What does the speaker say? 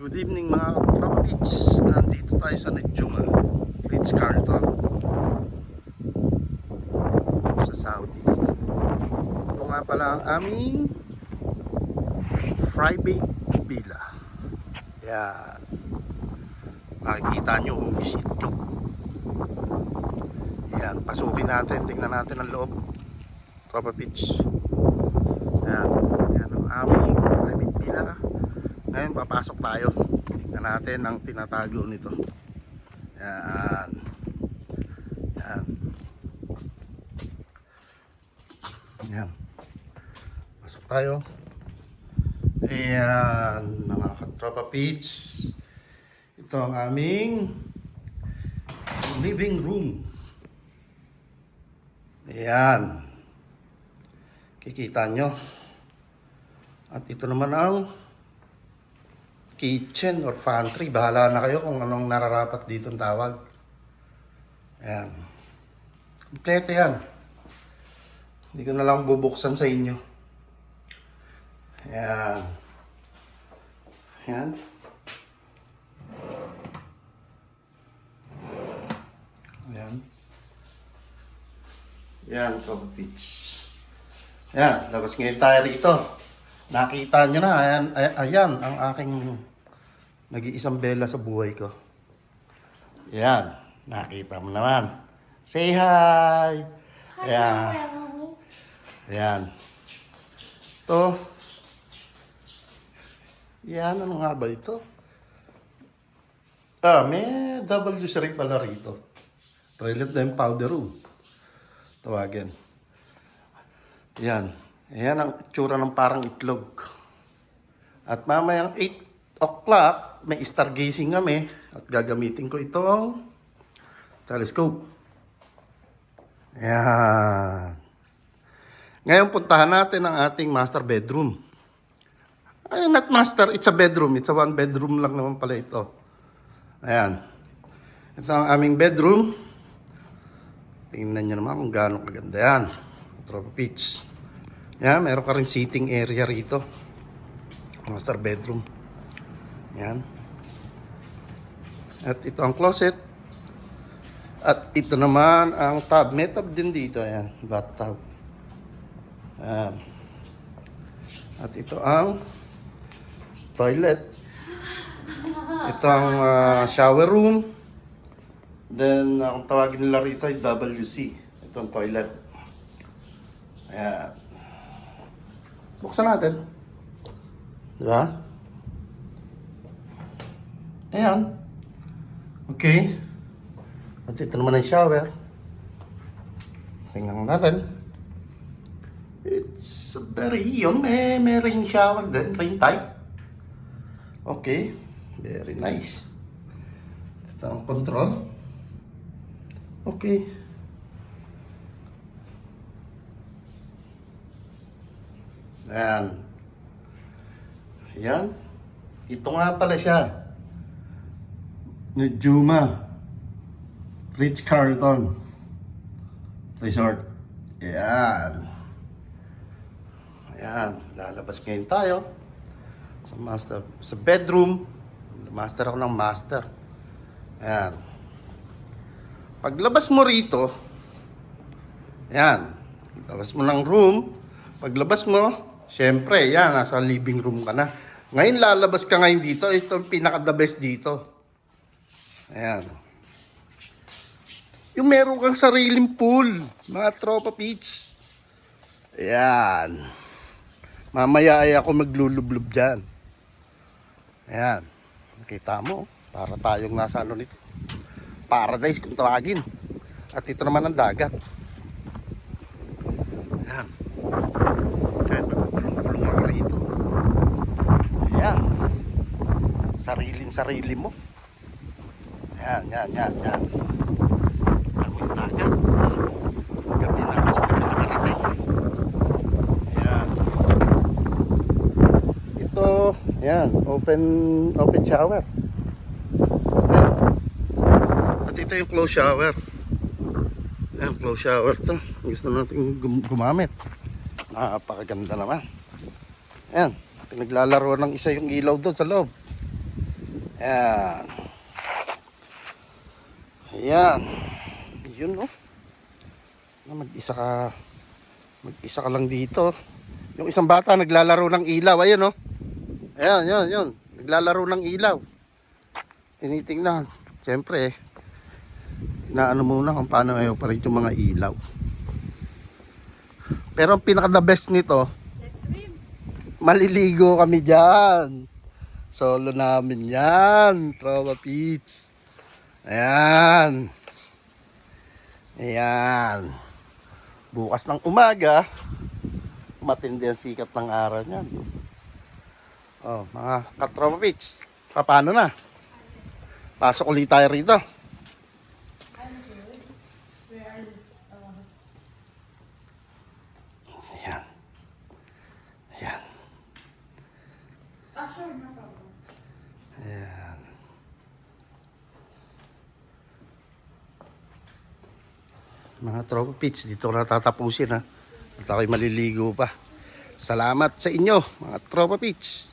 Good evening mga Tropa Beach. Nandito tayo sa Nedjuma, Ritz-Carlton sa Saudi. Ito nga pala ang aming private villa. Yan. Makikita nyo hugis itlog. Yan, pasukin natin. Tingnan natin ang loob, Tropa Beach. Yan. Yan ang aming private villa. Ngayon papasok tayo. Tingnan natin ang tinatago nito. Yan. Yan. Yan. Pasok tayo. Ayan, mga Tropa Beach. Ito ang aming living room. Ayan. Kikita nyo. At ito naman ang kitchen or pantry. Bahala na kayo kung anong nararapat dito ang tawag. Ayan. Kompleto yan. Hindi ko na lang bubuksan sa inyo. Ayan. Ayan. Ayan. Ayan, Tropa Beach. Ayan, labas ngayon tayo rito. Nakita nyo na, ayan ang aking nag-iisang bela sa buhay ko. Ayan, nakita mo naman. Say hi! Ayan. Ayan. Ito. Ayan, ano nga ba ito? May WC pala rito. Toilet na yung powder room. Tawagin. Ayan. Ayan ang itsura ng parang itlog. At mamayang 8 o'clock, may stargazing kami. At gagamitin ko itong telescope. Ayan. Ngayon puntahan natin ang ating master bedroom. Ay, not master, it's a bedroom. It's a one bedroom lang naman pala ito. Ayan. Ito ang aming bedroom. Tingnan nyo naman kung gaano kaganda yan. Tropa Beach. Yan, meron ka rin sitting area rito. Master bedroom. Yan. At ito ang closet. At ito naman ang tub. May tub din dito. Yan, bathtub. Yan. At ito ang toilet. Ito ang shower room. Then, kung tawagin nila rito ay WC. Ito ang toilet. Ayan. Buksan natin. Diba? Ayan. Okay. At ito naman ang shower. Tingnan natin. It's very, yun, may rain shower din. Rain type. Okay. Very nice. Ito ang control. Okay. Ayan. Ayan. Ito nga pala siya. Nedjuma Ritz-Carlton Resort. Ayan. Ayan. Lalabas ngayon tayo sa bedroom. Master ako ng master. Ayan. Paglabas mo rito, ayan. Paglabas mo ng room. Paglabas mo, syempre, yan, nasa living room ka na. Ngayon, lalabas ka ngayon dito. Ito ang pinaka-the best dito. Ayan. Yung meron kang sariling pool, mga Tropa Beach. Ayan. Mamaya ay ako maglulublob dyan. Ayan. Nakita mo, para tayong nasa ano nito. Paradise kung tawagin. At ito naman ang dagat. Ayan. Kahit magkulong-kulong ako rito. Ayan. Sarili mo. Ayan, yan. Ako yung dagat. Gabi na kasi kami nakarating. Ayan. Ito, ayan, open shower. Ayan. At ito yung closed shower. Ayan, closed shower to. Gusto natin gumamit. Napakaganda naman. Ayan, pinaglalaro ng isa yung ilaw doon sa loob. Ayan. Ayan. Yun, no? Mag-isa ka lang dito. Yung isang bata naglalaro ng ilaw. Ayun, no? Ayan, yun. Naglalaro ng ilaw. Tinitingnan. Siyempre, inaano muna kung paano ayaw pa rin yung mga ilaw. Pero ang pinaka-the best nito, maliligo kami dyan. Solo namin yan. Tropa Peach. Ayan. Ayan. Bukas ng umaga, matindi ang sikat ng araw niyan. Oh, mga ka-Tropa Peach, paano na? Pasok ulit tayo rito. Ayan. Ayan. Ayan. Mga Tropa Peach, dito na tatapusin ha. At ako'y maliligo pa. Salamat sa inyo, mga Tropa Peach.